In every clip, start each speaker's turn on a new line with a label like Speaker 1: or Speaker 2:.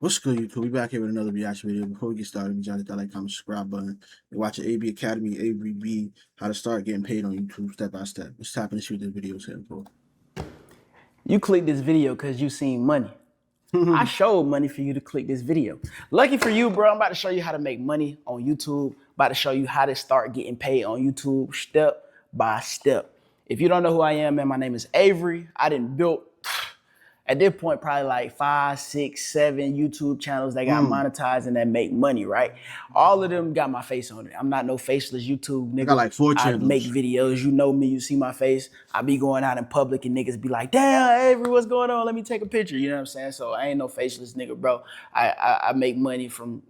Speaker 1: What's good, YouTube? We back here with another reaction video. Before we get started, we hit that like, comment, subscribe button. You're watching AB Academy, ABB, how to start getting paid on YouTube step by step. Let's tap into what this video is here for.
Speaker 2: You clicked this video because you seen money. I showed money for you to click this video. Lucky for you, bro, I'm about to show you how to make money on YouTube. About to show you how to start getting paid on YouTube step by step. If you don't know who I am, man, my name is Avery. I done built, at this point, probably like 5, 6, 7 YouTube channels that got monetized and that make money, right? All of them got my face on it. I'm not no faceless YouTube nigga.
Speaker 1: I got like 4 channels.
Speaker 2: I make videos. You know me. You see my face. I be going out in public and niggas be like, damn, Avery, what's going on? Let me take a picture. You know what I'm saying? So I ain't no faceless nigga, bro. I make money from...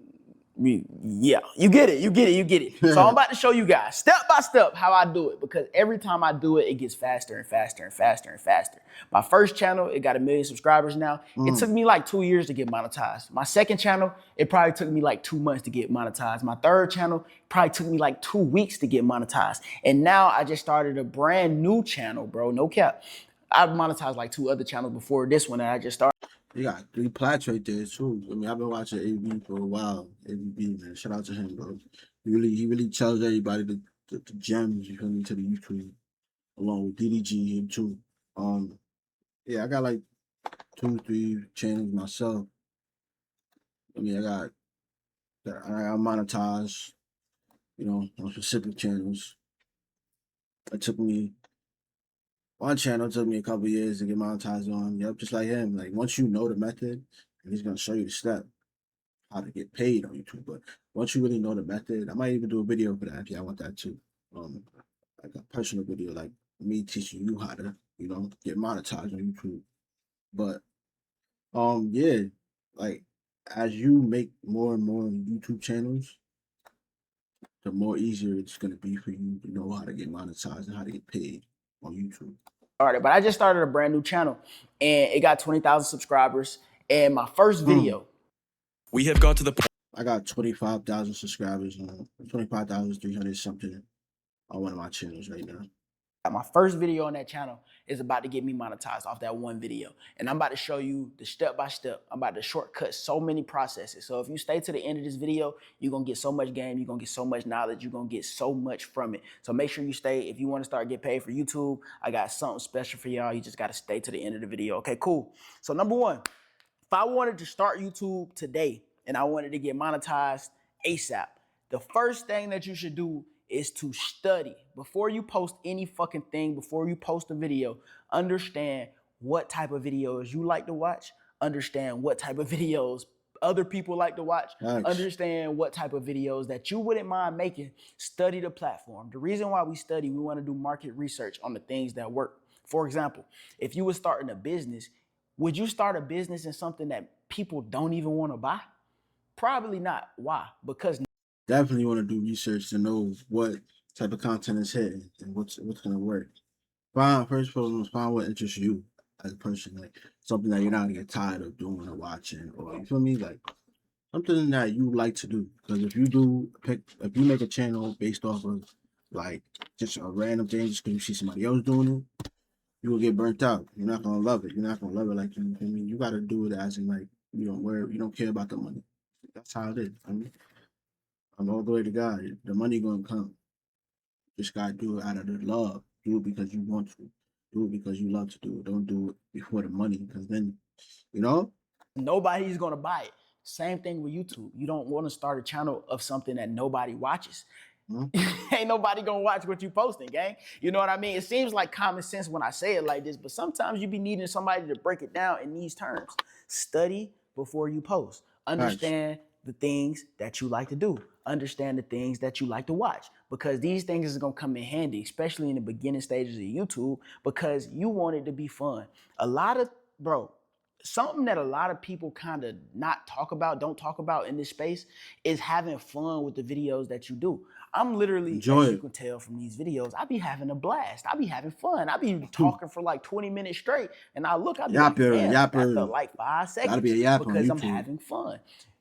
Speaker 2: Yeah, you get it. So I'm about to show you guys step by step how I do it, because every time I do it, it gets faster and faster and faster and faster. My first channel, it got 1 million subscribers now. It took me like 2 years to get monetized. My second channel, it probably took me like 2 months to get monetized. My third channel probably took me like 2 weeks to get monetized. And now I just started a brand new channel, bro, no cap. I've monetized like 2 other channels before this one that I just started.
Speaker 1: You got 3 plats right there too. I mean, I've been watching AB for a while. ABB, man, shout out to him, bro. He really tells everybody the gems, you feel me, to the YouTube, along with DDG and too. Yeah, I got like 2, 3 channels myself. I mean, I monetize, you know, on specific channels. It took me. One channel took me a couple years to get monetized on. Yep, just like him. Like, once you know the method, he's gonna show you the step how to get paid on YouTube. But once you really know the method, I might even do a video for that if y'all want that too. Like a personal video, like me teaching you how to, you know, get monetized on YouTube. But yeah, like as you make more and more YouTube channels, the more easier it's gonna be for you to know how to get monetized and how to get paid on YouTube.
Speaker 2: But I just started a brand new channel and it got 20,000 subscribers. And my first video,
Speaker 3: we have got to the point.
Speaker 1: I got 25,000 subscribers, 25,300 something on one of my channels right now.
Speaker 2: My first video on that channel is about to get me monetized off that one video. And I'm about to show you the step by step. I'm about to shortcut so many processes. So if you stay to the end of this video, you're going to get so much game. You're going to get so much knowledge. You're going to get so much from it. So make sure you stay. If you want to start getting paid for YouTube, I got something special for y'all. You just got to stay to the end of the video. Okay, cool. So number one, if I wanted to start YouTube today and I wanted to get monetized ASAP, the first thing that you should do is to study. Before you post any fucking thing, before you post a video, understand what type of videos you like to watch, understand what type of videos other people like to watch, understand what type of videos that you wouldn't mind making. Study the platform. The reason why we study, we want to do market research on the things that work. For example, if you were starting a business, would you start a business in something that people don't even want to buy? Probably not. Why? Because
Speaker 1: definitely want to do research to know what type of content is hitting and what's gonna work. First find what interests you as a person, like something that you're not gonna get tired of doing or watching, or you feel me, like something that you like to do. Because if you make a channel based off of like just a random thing, just because you see somebody else doing it, you will get burnt out. You're not gonna love it. You're not gonna love it like you feel me. You gotta do it as in like you don't care about the money. That's how it is. I mean, I'm all glory to God. The money gonna come. Just gotta do it out of the love. Do it because you want to. Do it because you love to do it. Don't do it before the money, because then, you know,
Speaker 2: nobody's gonna buy it. Same thing with YouTube. You don't want to start a channel of something that nobody watches. Ain't nobody gonna watch what you posting, gang. You know what I mean? It seems like common sense when I say it like this, but sometimes you be needing somebody to break it down in these terms. Study before you post. Understand the things that you like to do. Understand the things that you like to watch, because these things is gonna come in handy, especially in the beginning stages of YouTube, because you want it to be fun. Something that a lot of people kind of don't talk about in this space is having fun with the videos that you do. I'm literally, as you can tell from these videos, I be having a blast. I be having fun. I be talking for like 20 minutes straight, and I be like, damn, that felt like 5 seconds because I'm having fun.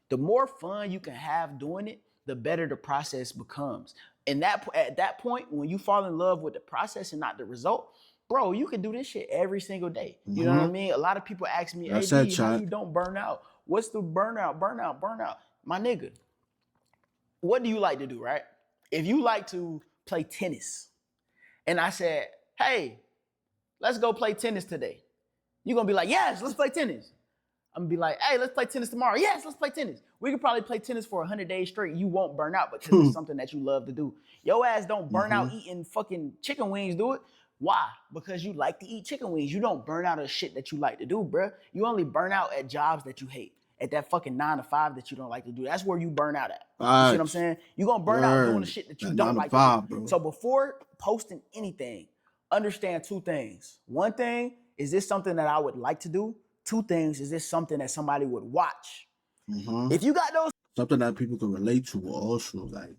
Speaker 2: The more fun you can have doing it, the better the process becomes. And at that point, when you fall in love with the process and not the result, bro, you can do this shit every single day. You know what I mean? A lot of people ask me, hey, how you don't burn out? What's the burnout? My nigga, what do you like to do, right? If you like to play tennis, and I said, hey, let's go play tennis today. You're gonna be like, yes, let's play tennis. I'm gonna be like, hey, let's play tennis tomorrow. Yes, let's play tennis. We could probably play tennis for 100 days straight. You won't burn out because it's something that you love to do. Your ass don't burn out eating fucking chicken wings, do it. Why? Because you like to eat chicken wings. You don't burn out of shit that you like to do, bruh. You only burn out at jobs that you hate. At that fucking 9 to 5 that you don't like to do. That's where you burn out at. You see what I'm saying? You're gonna burn out doing the shit that you don't like to do. Bro. So before posting anything, understand two things. One thing, is this something that I would like to do? Two things, is this something that somebody would watch? If you got those
Speaker 1: something that people can relate to, also like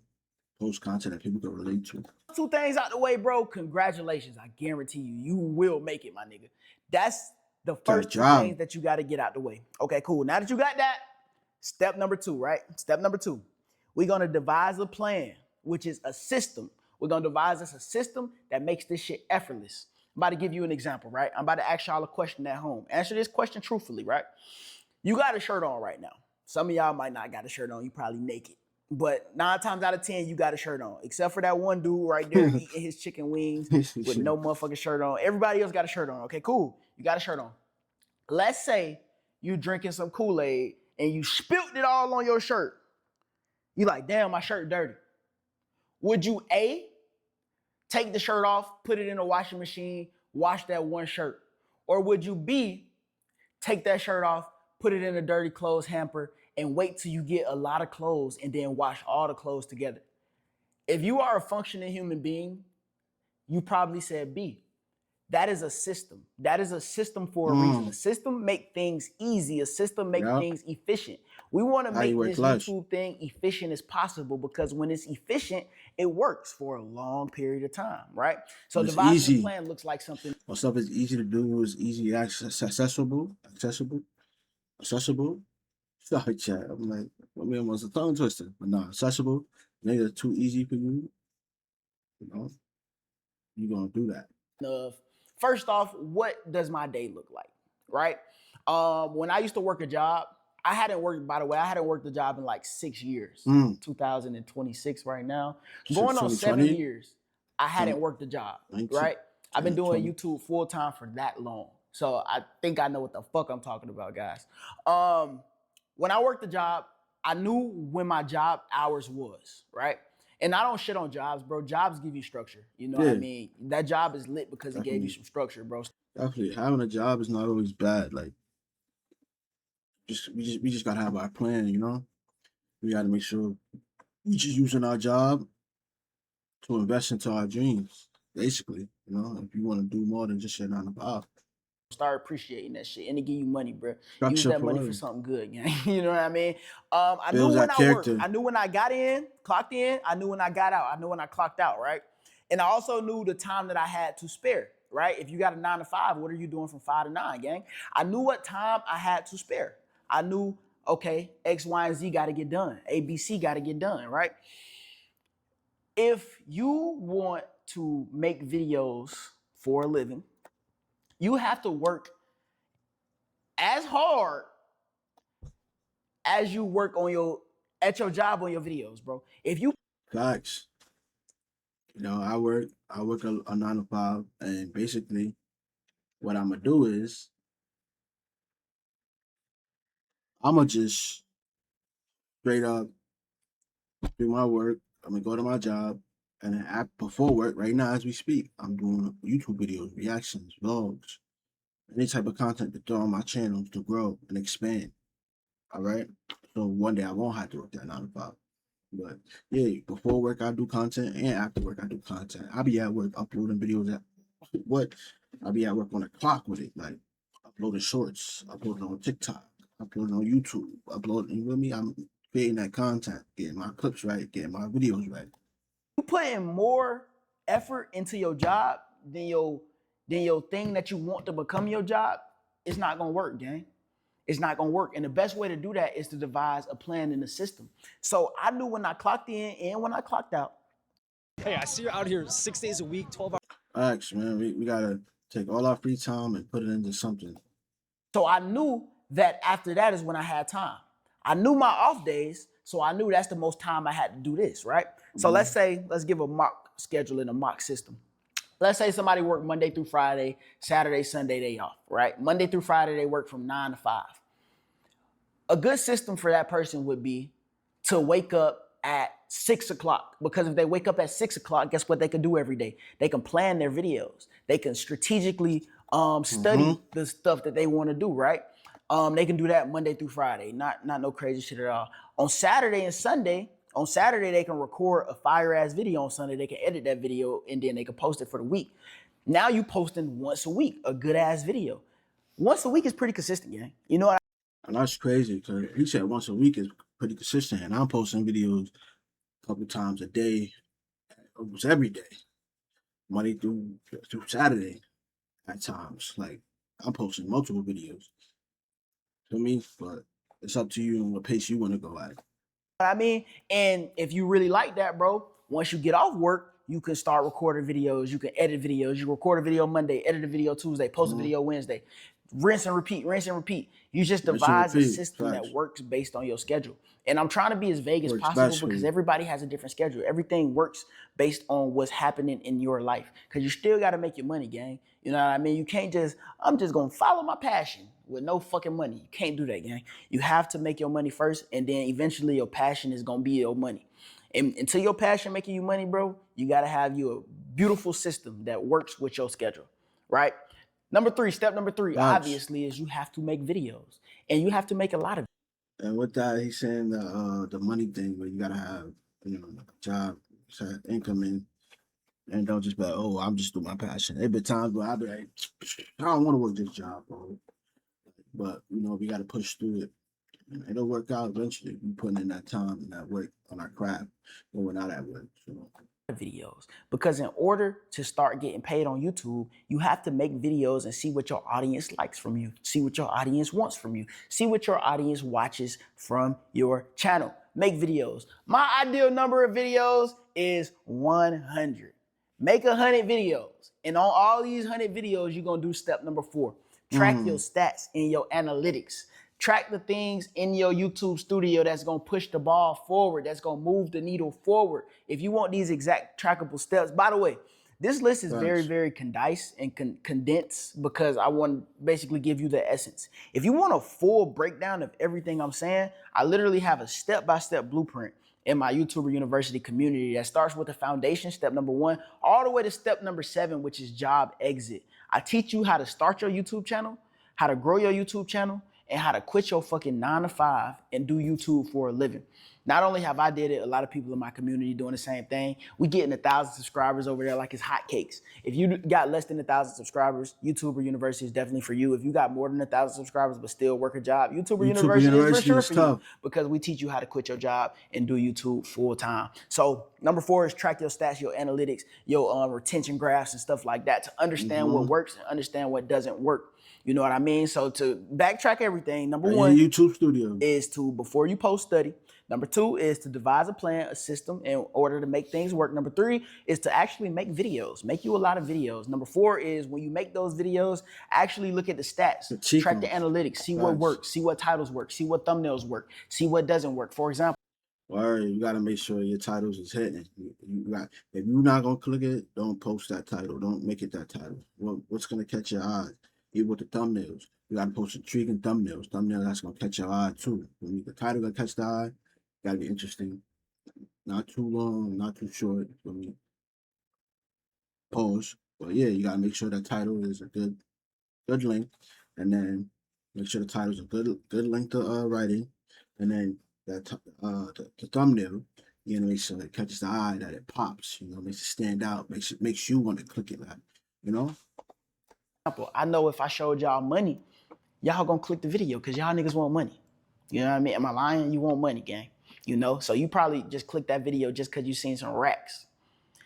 Speaker 1: post content that people can relate to.
Speaker 2: Two things out the way, bro. Congratulations. I guarantee you, you will make it, my nigga. That's the first two things that you got to get out the way. Okay, cool. Now that you got that, step number 2, right? Step number 2, we're going to devise a plan, which is a system. We're going to devise a system that makes this shit effortless. I'm about to give you an example, right? I'm about to ask y'all a question at home. Answer this question truthfully, right? You got a shirt on right now. Some of y'all might not got a shirt on. You probably naked. But 9 times out of 10, you got a shirt on. Except for that one dude right there eating his chicken wings with no motherfucking shirt on. Everybody else got a shirt on. Okay, cool. You got a shirt on. Let's say you drinking some Kool-Aid and you spilled it all on your shirt. You like, damn, my shirt dirty. Would you A, take the shirt off, put it in a washing machine, wash that one shirt? Or would you B, take that shirt off, put it in a dirty clothes hamper, and wait till you get a lot of clothes and then wash all the clothes together? If you are a functioning human being, you probably said B. That is a system. That is a system for a reason. A system make things easy. A system make things efficient. We want to make this YouTube thing efficient as possible because when it's efficient, it works for a long period of time, right? So devising a plan looks like something.
Speaker 1: When stuff is easy to do, is easy accessible. Sorry, chat. I'm like, I mean, almost a tongue twister, but no, accessible. Maybe it's too easy for you. You know, you're gonna do that.
Speaker 2: First off, what does my day look like, right? When I used to work a job, I hadn't worked a job in like 6 years. 2026 right now. Going on 7 years, I hadn't worked a job, right? I've been doing YouTube full time for that long. So I think I know what the fuck I'm talking about, guys. When I worked the job, I knew when my job hours was, right? And I don't shit on jobs, bro. Jobs give you structure. You know what I mean? That job is lit because it gave you some structure, bro.
Speaker 1: Definitely. Having a job is not always bad. Like, we just gotta have our plan, you know? We gotta make sure we just using our job to invest into our dreams, basically. You know, if you want to do more than just your 9 to 5.
Speaker 2: Start appreciating that shit and it give you money, bro. Use that money for something good, gang. You know what I mean? I knew when I worked. I knew when I got in, clocked in. I knew when I got out. I knew when I clocked out, right? And I also knew the time that I had to spare, right? If you got a 9 to 5, what are you doing from 5 to 9, gang? I knew what time I had to spare. I knew, okay, X, Y, and Z got to get done. A, B, C got to get done, right? If you want to make videos for a living, you have to work as hard as you work on at your job on your videos, bro. If you
Speaker 1: facts, you know, I work a 9 to 5, and basically, what I'm gonna do is I'm gonna just straight up do my work. I'm gonna go to my job, and then before work, right now as we speak, I'm doing YouTube videos, reactions, vlogs, any type of content to throw on my channel to grow and expand. All right. So one day I won't have to work that 9 to 5. But yeah, before work I do content, and after work I do content. I'll be at work uploading videos I'll be at work on the clock with it, like uploading shorts, uploading on TikTok, uploading on YouTube, uploading, you know what I mean? I'm creating that content, getting my clips right, getting my videos right.
Speaker 2: You putting more effort into your job than your thing that you want to become your job, it's not gonna work, gang. It's not gonna work. And the best way to do that is to devise a plan in the system. So I knew when I clocked in and when I clocked out.
Speaker 4: Hey, I see you're out here 6 days a week, 12 hours.
Speaker 1: Facts, man. We gotta take all our free time and put it into something.
Speaker 2: So I knew that after that is when I had time. I knew my off days, so I knew that's the most time I had to do this, right? So let's give a mock schedule in a mock system. Let's say somebody worked Monday through Friday, Saturday, Sunday, they off, right? Monday through Friday, they work from 9 to 5. A good system for that person would be to wake up at 6 o'clock, because if they wake up at 6 o'clock, guess what they can do every day? They can plan their videos. They can strategically study the stuff that they want to do, right? They can do that Monday through Friday, not no crazy shit at all. On Saturday and Sunday, they can record a fire ass video. On Sunday, they can edit that video and then they can post it for the week. Now you posting once a week, a good ass video. Once a week is pretty consistent, gang. You know what
Speaker 1: And that's crazy because he said once a week is pretty consistent. And I'm posting videos a couple times a day, almost every day, Monday through Saturday at times. Like, I'm posting multiple videos. To me, but it's up to you and what pace you want to go at.
Speaker 2: I mean? And if you really like that, bro, once you get off work, you can start recording videos. You can edit videos. You record a video Monday, edit a video Tuesday, post a video Wednesday. Rinse and repeat, rinse and repeat. You just devise a system that works based on your schedule. And I'm trying to be as vague as possible because everybody has a different schedule. Everything works based on what's happening in your life. Because you still got to make your money, gang. You know what I mean? You can't just, I'm just going to follow my passion with no fucking money. You can't do that, gang. You have to make your money first, and then eventually your passion is going to be your money. And until your passion making you money, bro, you got to have you a beautiful system that works with your schedule, right? Step number three, obviously, is you have to make videos, and you have to make a lot of.
Speaker 1: And with that, he's saying the money thing where you gotta have a job, income in, and don't just be like, oh, I'm just doing my passion. There been times where I be like, I don't want to work this job, bro. But we gotta push through it. It'll work out eventually. We putting in that time and that work on our craft when we're not at work.
Speaker 2: Videos, because in order to start getting paid on YouTube, you have to make videos and see what your audience likes from you, see what your audience wants from you, see what your audience watches from your channel. Make videos. My ideal number of videos is 100. Make 100 videos, and on all these 100 videos, you're gonna do step number 4. Track your stats in your analytics. Track the things in your YouTube studio that's going to push the ball forward, that's going to move the needle forward. If you want these exact trackable steps, by the way, this list is very, very condensed and condensed because I want to basically give you the essence. If you want a full breakdown of everything I'm saying, I literally have a step-by-step blueprint in my YouTuber University community that starts with the foundation, step number 1, all the way to step number 7, which is job exit. I teach you how to start your YouTube channel, how to grow your YouTube channel, and how to quit your fucking 9 to 5 and do YouTube for a living. Not only have I did it, a lot of people in my community doing the same thing. We getting 1,000 subscribers over there like it's hotcakes. If you got less than 1,000 subscribers, YouTuber University is definitely for you. If you got more than 1,000 subscribers but still work a job, YouTuber University is for sure for you, because we teach you how to quit your job and do YouTube full time. So number 4 is track your stats, your analytics, your retention graphs and stuff like that to understand what works and understand what doesn't work. You know what I mean? So to backtrack everything, number 1
Speaker 1: YouTube studio
Speaker 2: is to, before you post, study. Number 2 is to devise a plan, a system in order to make things work. Number 3 is to actually make videos, make you a lot of videos. Number 4 is when you make those videos, actually look at the stats, track the analytics, see what works, see what titles work, see what thumbnails work, see what doesn't work. For example,
Speaker 1: you got to make sure your titles is hitting. If you're not going to click it, don't post that title. Don't make it that title. What's going to catch your eye? Even with the thumbnails, you got to post intriguing thumbnails. Thumbnails that's going to catch your eye too. The title going to catch the eye. Got to be interesting. Not too long, not too short. Pause. But yeah, you got to make sure that title is a good length. And then make sure the title is a good length of writing. And then that the thumbnail, you know, make sure it catches the eye, that it pops, makes it stand out, makes you want to click it,
Speaker 2: I know if I showed y'all money, y'all gonna click the video because y'all niggas want money. You know what I mean? Am I lying? You want money, gang. So you probably just click that video just because you seen some racks.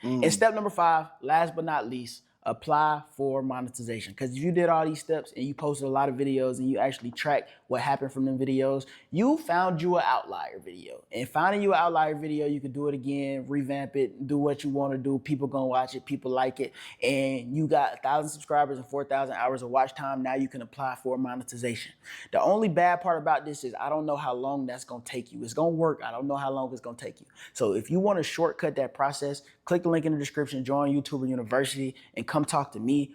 Speaker 2: And step number 5, last but not least, apply for monetization. Because if you did all these steps and you posted a lot of videos and you actually track what happened from them videos, you found you an outlier video. And finding you an outlier video, you can do it again, revamp it, do what you want to do. People gonna watch it, people like it, and you got 1,000 subscribers and 4,000 hours of watch time. Now you can apply for monetization. The only bad part about this is I don't know how long that's gonna take you. It's gonna work. I don't know how long it's gonna take you. So if you want to shortcut that process, click the link in the description, join YouTuber University, and come talk to me.